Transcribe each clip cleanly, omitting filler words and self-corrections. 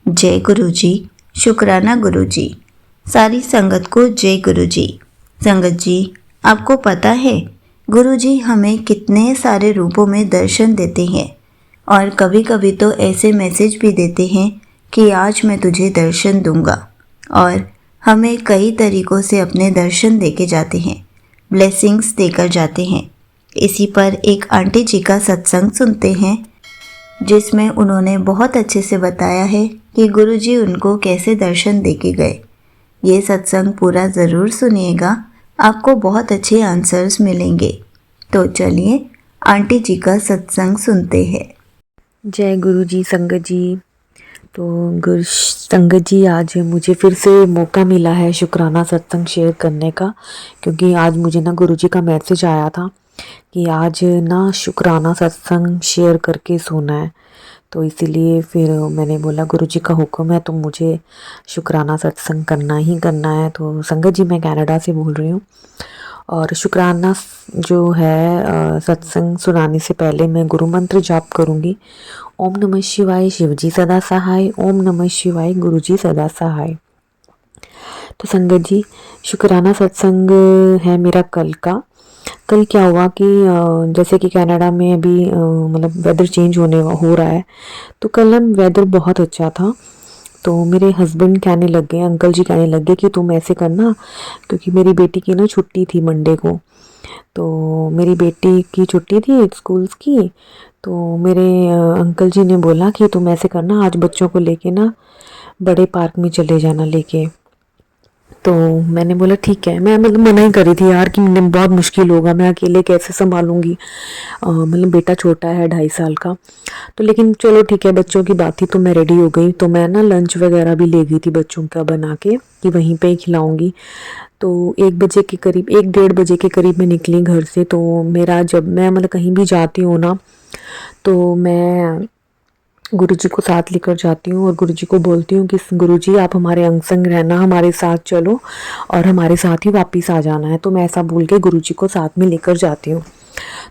जय गुरु जी। शुक्राना गुरु जी। सारी संगत को जय गुरु जी। संगत जी, आपको पता है गुरु जी हमें कितने सारे रूपों में दर्शन देते हैं और कभी कभी तो ऐसे मैसेज भी देते हैं कि आज मैं तुझे दर्शन दूंगा, और हमें कई तरीकों से अपने दर्शन देके जाते हैं, ब्लेसिंग्स देकर जाते हैं। इसी पर एक आंटी जी का सत्संग सुनते हैं जिसमें उन्होंने बहुत अच्छे से बताया है कि गुरुजी उनको कैसे दर्शन देके गए। ये सत्संग पूरा ज़रूर सुनिएगा, आपको बहुत अच्छे आंसर्स मिलेंगे। तो चलिए आंटी जी का सत्संग सुनते हैं। जय गुरु जी। संगत जी, तो गुरु संगत जी, आज मुझे फिर से मौका मिला है शुक्राना सत्संग शेयर करने का, क्योंकि आज मुझे ना गुरु जी का मैसेज आया था कि आज ना शुक्राना सत्संग शेयर करके सोना है। तो इसीलिए फिर मैंने बोला गुरु जी का हुक्म है तो मुझे शुक्राना सत्संग करना ही करना है। तो संगत जी, मैं कनाडा से बोल रही हूँ और शुक्राना जो है सत्संग सुनाने से पहले मैं गुरु मंत्र जाप करूँगी। ओम नमः शिवाय, शिवजी सदा सहाय। ओम नमः शिवाय, गुरुजी सदा सहाय। तो संगत जी, शुक्राना सत्संग है मेरा कल का। कल क्या हुआ कि जैसे कि कनाडा में अभी मतलब वेदर चेंज हो रहा है, तो कल ना वेदर बहुत अच्छा था। तो मेरे हस्बैंड कहने लग गए, अंकल जी कहने लग गए कि तुम ऐसे करना, क्योंकि मेरी बेटी की ना छुट्टी थी मंडे को। तो मेरी बेटी की छुट्टी थी स्कूल्स की। तो मेरे अंकल जी ने बोला कि तुम ऐसे करना, आज बच्चों को लेके ना बड़े पार्क में चले जाना लेके। तो मैंने बोला ठीक है। मैं मतलब मना ही करी थी यार कि मैंने बहुत मुश्किल होगा, मैं अकेले कैसे संभालूंगी, मतलब बेटा छोटा है 2.5 साल का। तो लेकिन चलो ठीक है, बच्चों की बात थी तो मैं रेडी हो गई। तो मैं ना लंच वगैरह भी ले गई थी बच्चों का बना के कि वहीं पे ही खिलाऊंगी। तो 1 बजे के करीब, 1 डेढ़ बजे के करीब मैं निकली घर से। तो मेरा जब मैं मतलब कहीं भी जाती हूँ ना, तो मैं गुरुजी को साथ लेकर जाती हूँ और गुरुजी को बोलती हूँ कि गुरुजी आप हमारे अंग संग रहना, हमारे साथ चलो और हमारे साथ ही वापस आ जाना है। तो मैं ऐसा बोल के गुरुजी को साथ में लेकर जाती हूँ।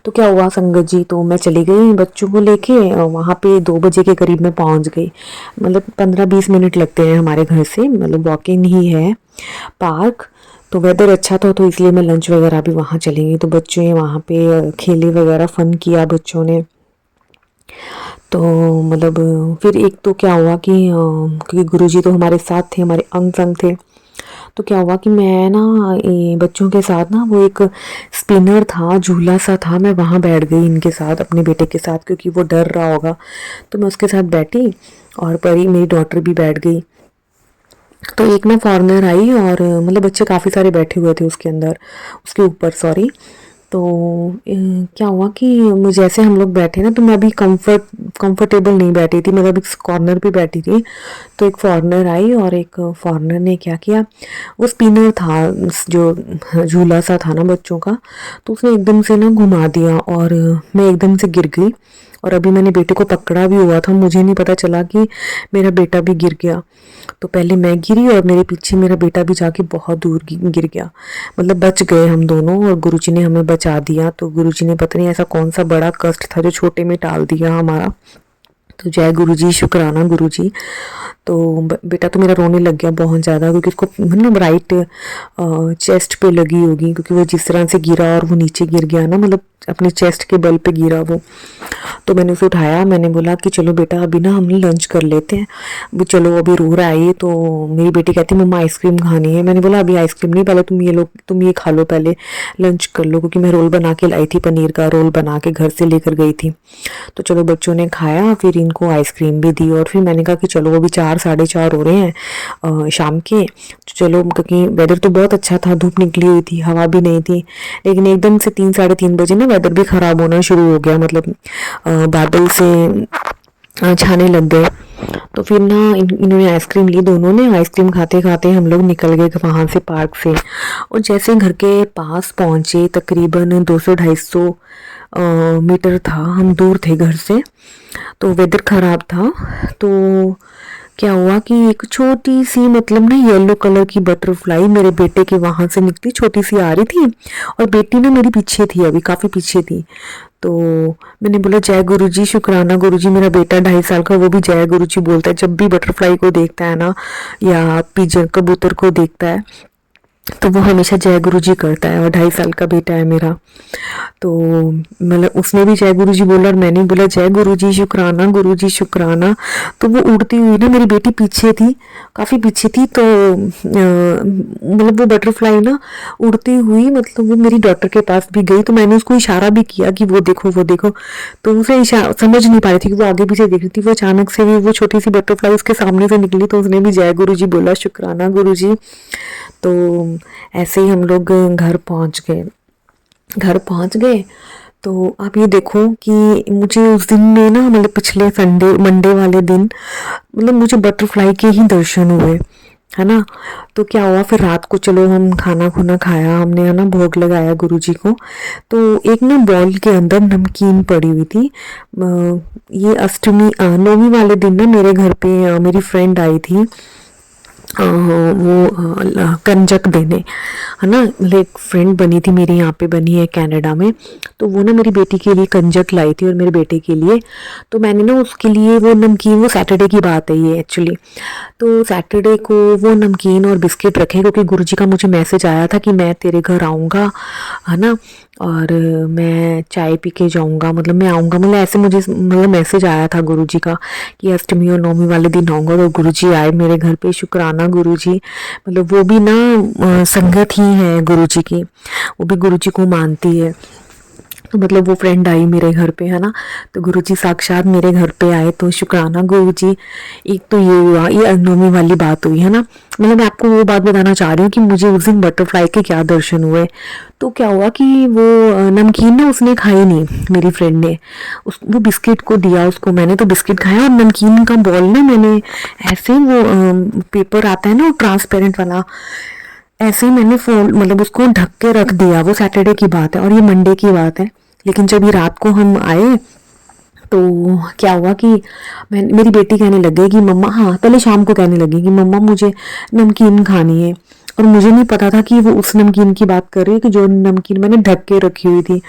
तो क्या हुआ संगत जी, तो मैं चली गई बच्चों को लेके, वहाँ पे 2 बजे के करीब मैं पहुँच गई। मतलब 15-20 मिनट लगते हैं हमारे घर से, मतलब वॉकिंग ही है पार्क। तो वेदर अच्छा था तो इसलिए मैं लंच वगैरह भी वहाँ चली गई। तो बच्चों ने वहाँ पे खेले वगैरह, फन किया बच्चों ने। तो मतलब फिर एक तो क्या हुआ कि क्योंकि गुरुजी तो हमारे साथ थे, हमारे अंग संग थे। तो क्या हुआ कि मैं ना ये बच्चों के साथ ना, वो एक स्पिनर था, झूला सा था, मैं वहाँ बैठ गई इनके साथ, अपने बेटे के साथ, क्योंकि वो डर रहा होगा। तो मैं उसके साथ बैठी और परी मेरी डॉटर भी बैठ गई। तो एक ना फॉरेनर आई और मतलब बच्चे काफ़ी सारे बैठे हुए थे उसके अंदर, उसके ऊपर सॉरी। तो क्या हुआ कि मुझे जैसे हम लोग बैठे ना, तो मैं अभी कंफर्टेबल नहीं बैठी थी, मतलब एक कॉर्नर पे बैठी थी। तो एक फॉरेनर आई और एक फॉरेनर ने क्या किया, वो स्पिनर था जो झूला सा था ना बच्चों का, तो उसने एकदम से ना घुमा दिया और मैं एकदम से गिर गई। और अभी मैंने बेटे को पकड़ा भी हुआ था, मुझे नहीं पता चला कि मेरा बेटा भी गिर गया। तो पहले मैं गिरी और मेरे पीछे मेरा बेटा भी जाके बहुत दूर गिर गया। मतलब बच गए हम दोनों और गुरुजी ने हमें बचा दिया। तो गुरुजी ने पता नहीं ऐसा कौन सा बड़ा कष्ट था जो छोटे में टाल दिया हमारा। तो जय गुरुजी, शुक्राना गुरुजी। तो बेटा तो मेरा रोने लग गया बहुत ज़्यादा, क्योंकि उसको मतलब राइट चेस्ट पे लगी होगी, क्योंकि वो जिस तरह से गिरा और वो नीचे गिर गया ना, मतलब अपने चेस्ट के बल पे गिरा वो। तो मैंने उसे उठाया, मैंने बोला कि चलो बेटा अभी ना हम लंच कर लेते हैं, अभी चलो, अभी रो रहा है ये। तो मेरी बेटी कहती मम्मा आइसक्रीम खानी है। मैंने बोला अभी आइसक्रीम नहीं, पहले तुम ये खा लो, पहले लंच कर लो, क्योंकि मैं रोल बना के लाई थी, पनीर का रोल बना के घर से लेकर गई थी। तो चलो बच्चों ने खाया, फिर इनको आइसक्रीम भी दी और फिर मैंने कहा कि चलो अभी 4 साढ़े 4 हो रहे हैं शाम के, तो चलो, क्योंकि वेदर तो बहुत अच्छा था, धूप निकली हुई थी, हवा भी नहीं थी। लेकिन एकदम से 3 साढ़े 3 बजे ना वेदर भी ख़राब होना शुरू हो गया, मतलब बादल से छाने लग गए। तो फिर ना इन्होंने आइसक्रीम ली, दोनों ने आइसक्रीम खाते खाते हम लोग निकल गए वहाँ से पार्क से। और जैसे घर के पास पहुँचे, तकरीबन 200-250 मीटर था, हम दूर थे घर से। तो वेदर ख़राब था। तो क्या हुआ कि एक छोटी सी, मतलब ना येलो कलर की बटरफ्लाई मेरे बेटे के वहाँ से निकली, छोटी सी आ रही थी और बेटी ना मेरी पीछे थी, अभी काफ़ी पीछे थी। तो मैंने बोला जय गुरुजी, शुक्राना गुरुजी। मेरा बेटा 2.5 साल का, वो भी जय गुरुजी बोलता है जब भी बटरफ्लाई को देखता है ना, या पिजन कबूतर को देखता है तो वो हमेशा जय गुरुजी करता है। और 2.5 साल का बेटा है मेरा, तो मतलब उसने भी जय गुरुजी बोला और मैंने बोला जय गुरुजी गुरुजी शुक्राना। तो वो उड़ती हुई ना, मेरी बेटी पीछे थी, काफ़ी पीछे थी, तो मतलब वो बटरफ्लाई ना उड़ती हुई मतलब वो मेरी डॉटर के पास भी गई। तो मैंने उसको इशारा भी किया कि वो देखो वो देखो, तो उसे समझ नहीं पा रही थी कि वो आगे पीछे देख रही थी। वो अचानक से भी वो छोटी सी बटरफ्लाई उसके सामने से निकली, तो उसने भी जय गुरुजी बोला, शुक्राना गुरुजी। तो ऐसे ही हम लोग घर पहुंच गए। तो आप ये देखो कि मुझे उस दिन में ना, मतलब पिछले मंडे वाले दिन, मतलब मुझे बटरफ्लाई के ही दर्शन हुए, है ना। तो क्या हुआ फिर रात को, चलो हम खाना खुना खाया हमने, है ना, भोग लगाया गुरुजी को। तो एक ना बॉल के अंदर नमकीन पड़ी हुई थी। ये अष्टमी 9वीं वाले दिन ना मेरे घर पे मेरी फ्रेंड आई थी, वो कंजक देने, है ना। मतलब एक फ्रेंड बनी थी मेरी, यहाँ पे बनी है कनाडा में। तो वो ना मेरी बेटी के लिए कंजक लाई थी और मेरे बेटे के लिए। तो मैंने ना उसके लिए वो नमकीन, वो सैटरडे की बात है ये एक्चुअली, तो सैटरडे को वो नमकीन और बिस्किट रखे, क्योंकि गुरुजी का मुझे मैसेज आया था कि मैं तेरे घर आऊँगा, है ना, और मैं चाय पी के जाऊँगा, मतलब मैं आऊँगा, मतलब ऐसे मुझे मतलब मैसेज आया था गुरुजी का कि अष्टमी और 9वीं वाले दिन आऊँगा। तो गुरुजी आए मेरे घर पे, शुक्राना गुरुजी। मतलब वो भी ना संगत ही है गुरुजी की, वो भी गुरुजी को मानती है। तो मतलब वो फ्रेंड आई मेरे घर पे, है ना, तो गुरुजी साक्षात मेरे घर पे आए। तो शुक्राना गुरुजी। एक तो ये हुआ, ये 9वीं वाली बात हुई, है ना। मतलब मैं आपको वो बात बताना चाह रही हूँ कि मुझे उस दिन बटरफ्लाई के क्या दर्शन हुए। तो क्या हुआ कि वो नमकीन ना उसने खाई नहीं, मेरी फ्रेंड ने वो बिस्किट को दिया उसको, मैंने तो बिस्किट खाया और नमकीन का बॉल ना मैंने ऐसे, वो पेपर आता है ना ट्रांसपेरेंट वाला, ऐसे ही मैंने फोन मतलब उसको ढक के रख दिया। वो सैटरडे की बात है और ये मंडे की बात है। लेकिन जब ये रात को हम आए तो क्या हुआ कि मेरी बेटी कहने लग गई कि मम्मा, हाँ पहले शाम को कहने लगी कि मम्मा मुझे नमकीन खानी है। और मुझे नहीं पता था कि वो उस नमकीन की बात कर रही है कि जो नमकीन मैंने ढक के रखी हुई थी।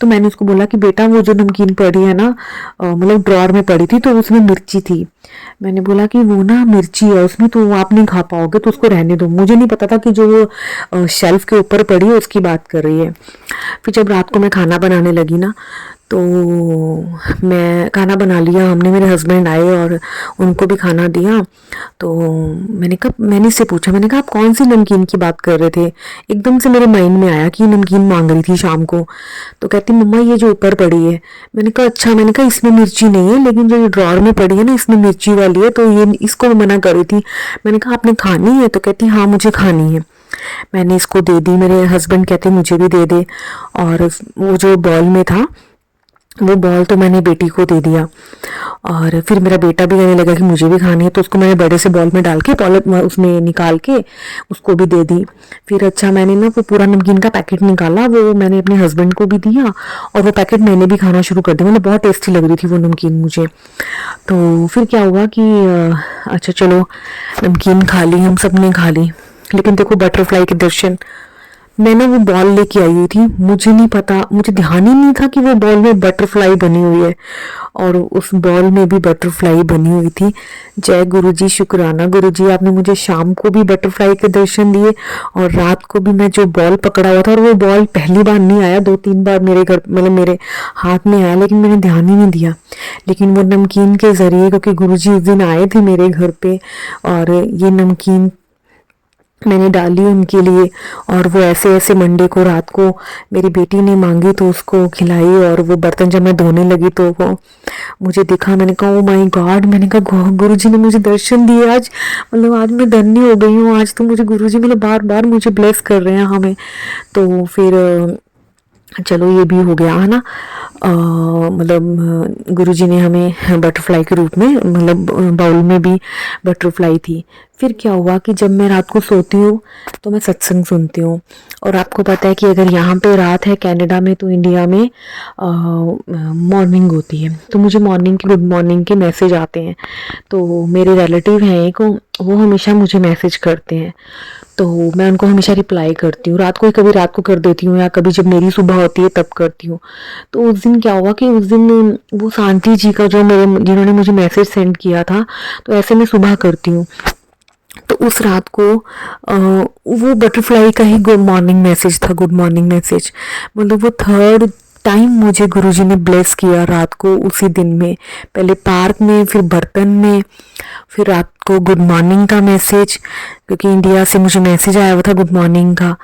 तो मैंने उसको बोला कि बेटा वो जो नमकीन पड़ी है ना, मतलब ड्रॉर में पड़ी थी, तो उसमें मिर्ची थी। मैंने बोला कि वो ना मिर्ची है उसमें, तो आप नहीं खा पाओगे तो उसको रहने दो। मुझे नहीं पता था कि जो वो शेल्फ के ऊपर पड़ी है उसकी बात कर रही है। फिर जब रात को मैं खाना बनाने लगी ना, तो मैं खाना बना लिया हमने, मेरे हस्बैंड आए और उनको भी खाना दिया। तो मैंने इससे पूछा, मैंने कहा आप कौन सी नमकीन की बात कर रहे थे। एकदम से मेरे माइंड में आया कि नमकीन मांग रही थी शाम को। तो कहती मम्मा ये जो ऊपर पड़ी है। मैंने कहा अच्छा। मैंने कहा इसमें मिर्ची नहीं है, लेकिन जो ये ड्रॉर में पड़ी है ना इसमें मिर्ची वाली है, तो ये इसको मैं मना कर रही थी। मैंने कहा आपने खानी है? तो कहती हाँ मुझे खानी है। मैंने इसको दे दी, मेरे हस्बैंड कहते मुझे भी दे दे। और वो जो बॉल में था, वो बॉल तो मैंने बेटी को दे दिया। और फिर मेरा बेटा भी कहने लगा कि मुझे भी खानी है, तो उसको मैंने बड़े से बॉल में डाल के पॉलिथ उसमें निकाल के उसको भी दे दी। फिर अच्छा मैंने ना वो पूरा नमकीन का पैकेट निकाला, वो मैंने अपने हस्बैंड को भी दिया और वो पैकेट मैंने भी खाना शुरू कर दिया। मतलब बहुत टेस्टी लग रही थी वो नमकीन मुझे। तो फिर क्या हुआ कि अच्छा चलो नमकीन खा ली, हम सब ने खा ली। लेकिन देखो बटरफ्लाई के दर्शन, मैं ना वो बॉल लेके आई हुई थी, मुझे नहीं पता, मुझे ध्यान ही नहीं था कि वो बॉल में बटरफ्लाई बनी हुई है और उस बॉल में भी बटरफ्लाई बनी हुई थी। जय गुरुजी, शुक्राना गुरुजी, आपने मुझे शाम को भी बटरफ्लाई के दर्शन दिए और रात को भी मैं जो बॉल पकड़ा हुआ था, और वो बॉल पहली बार नहीं आया, 2-3 बार मेरे घर मतलब मेरे हाथ में आया, लेकिन मैंने ध्यान ही नहीं दिया। लेकिन वो नमकीन के जरिए, क्योंकि गुरुजी उस दिन आए थे मेरे घर पे और ये नमकीन मैंने डाली उनके लिए, और वो ऐसे ऐसे मंडे को रात को मेरी बेटी ने मांगी तो उसको खिलाई। और वो बर्तन जब मैं धोने लगी तो वो मुझे दिखा, मैंने कहा ओ माय गॉड, मैंने कहा गुरुजी ने मुझे दर्शन दिए आज, मतलब आज मैं धन्य हो गई हूँ। आज तो मुझे गुरुजी मतलब बार बार मुझे ब्लेस कर रहे हैं हमें। तो फिर चलो ये भी हो गया, है ना। मतलब गुरुजी ने हमें बटरफ्लाई के रूप में, मतलब बाउल में भी बटरफ्लाई थी। फिर क्या हुआ कि जब मैं रात को सोती हूँ तो मैं सत्संग सुनती हूँ। और आपको पता है कि अगर यहाँ पे रात है कनाडा में तो इंडिया में मॉर्निंग होती है, तो मुझे मॉर्निंग के गुड मॉर्निंग के मैसेज आते हैं। तो मेरे रिलेटिव हैं एक, वो हमेशा मुझे मैसेज करते हैं, तो मैं उनको हमेशा रिप्लाई करती हूँ। रात को ही कभी रात को कर देती हूँ या कभी जब मेरी सुबह होती है तब करती हूँ। तो उस दिन क्या हुआ कि उस दिन वो शांति जी का जो मेरे जिन्होंने मुझे मैसेज सेंड किया था, तो ऐसे मैं सुबह करती हूँ। तो उस रात को वो बटरफ्लाई का ही गुड मॉर्निंग मैसेज था, गुड मॉर्निंग मैसेज। मतलब वो थर्ड टाइम मुझे गुरुजी ने ब्लेस किया रात को उसी दिन में, पहले पार्क में, फिर बर्तन में, फिर रात को गुड मॉर्निंग का मैसेज, क्योंकि इंडिया से मुझे मैसेज आया हुआ था गुड मॉर्निंग का।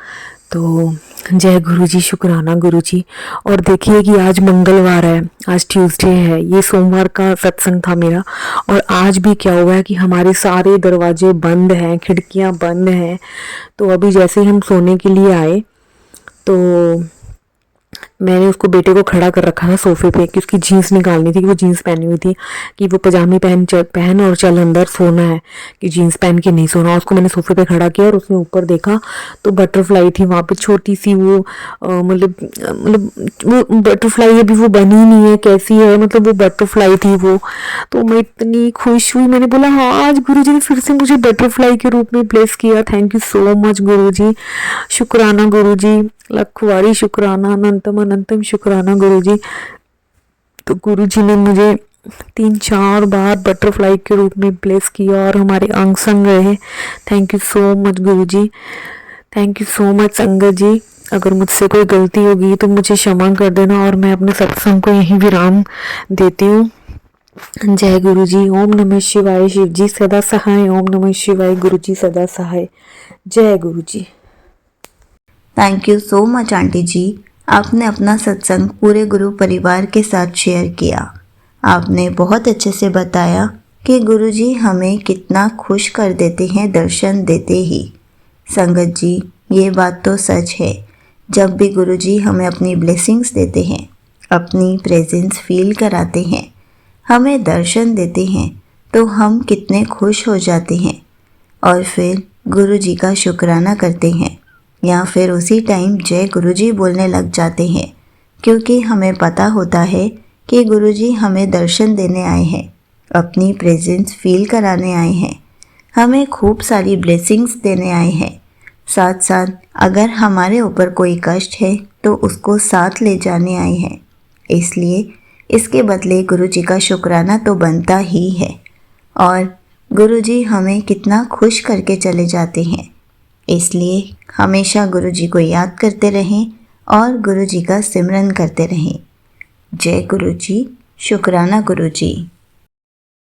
तो जय गुरुजी, शुक्राना गुरुजी। और देखिए कि आज मंगलवार है, आज ट्यूसडे है, ये सोमवार का सत्संग था मेरा। और आज भी क्या हुआ है कि हमारे सारे दरवाजे बंद हैं, खिड़कियां बंद हैं। तो अभी जैसे ही हम सोने के लिए आए तो मैंने उसको बेटे को खड़ा कर रखा था सोफे पे कि उसकी जीन्स निकालनी थी, कि वो जीन्स पहनी हुई थी, कि वो पजामी पहन और चल अंदर सोना है, कि जीन्स पहन के नहीं सोना। उसको मैंने सोफे पे खड़ा किया और उसने ऊपर देखा तो बटरफ्लाई थी वहाँ पे, छोटी सी वो मतलब वो बटरफ्लाई अभी वो बनी नहीं है, कैसी है, मतलब वो बटरफ्लाई थी वो। तो मैं इतनी खुश हुई, मैंने बोला हाँ आज गुरुजी ने फिर से मुझे बटरफ्लाई के रूप में ब्लेस किया। थैंक यू सो मच गुरुजी, शुक्राना गुरुजी, लखवारी शुक्राना, अनंतम अनंतम शुक्राना गुरुजी। तो गुरुजी ने मुझे 3-4 बार बटरफ्लाई के रूप में ब्लेस किया और हमारे अंग संग रहे। Thank you so much Guruji, thank you so much संगत जी। अगर मुझसे कोई गलती होगी तो मुझे क्षमा कर देना और मैं अपने सत्संग को यहीं विराम देती हूँ। जय गुरुजी। ओम नमः शिवाय। शिव जी सदा सहाय। ओम नमः शिवाय। गुरुजी सदा सहाय। जय Guruji. Thank you so much aunty ji, आपने अपना सत्संग पूरे गुरु परिवार के साथ शेयर किया। आपने बहुत अच्छे से बताया कि गुरुजी हमें कितना खुश कर देते हैं दर्शन देते ही। संगत जी, ये बात तो सच है, जब भी गुरुजी हमें अपनी ब्लेसिंग्स देते हैं, अपनी प्रेजेंस फील कराते हैं, हमें दर्शन देते हैं, तो हम कितने खुश हो जाते हैं और फिर गुरुजी का शुक्राना करते हैं या फिर उसी टाइम जय गुरुजी बोलने लग जाते हैं, क्योंकि हमें पता होता है कि गुरुजी हमें दर्शन देने आए हैं, अपनी प्रेजेंस फील कराने आए हैं, हमें खूब सारी ब्लेसिंग्स देने आए हैं। साथ साथ अगर हमारे ऊपर कोई कष्ट है तो उसको साथ ले जाने आए हैं। इसलिए इसके बदले गुरुजी का शुक्राना तो बनता ही है। और गुरुजी हमें कितना खुश करके चले जाते हैं। इसलिए हमेशा गुरुजी को याद करते रहें और गुरुजी का सिमरन करते रहें। जय गुरुजी, शुक्राना गुरुजी।